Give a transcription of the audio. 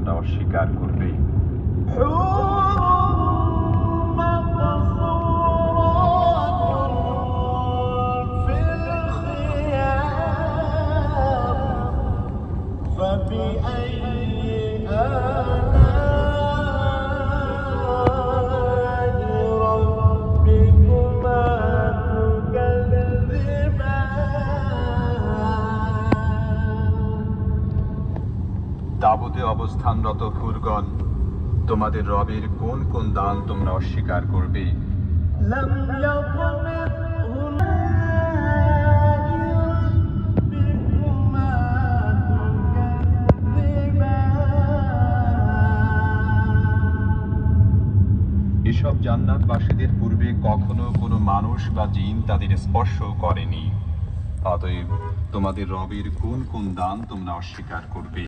তোমরা অস্বীকার করবে। তাবুতে অবস্থানরত হুরগণ, তোমাদের রবের কোন কোন দান তোমরা অস্বীকার করবে? এসব জান্নাতবাসীদের পূর্বে কখনো কোনো মানুষ বা জিন তাদের স্পর্শ করেনি। অতএব তোমাদের রবের কোন কোন দান তোমরা অস্বীকার করবে?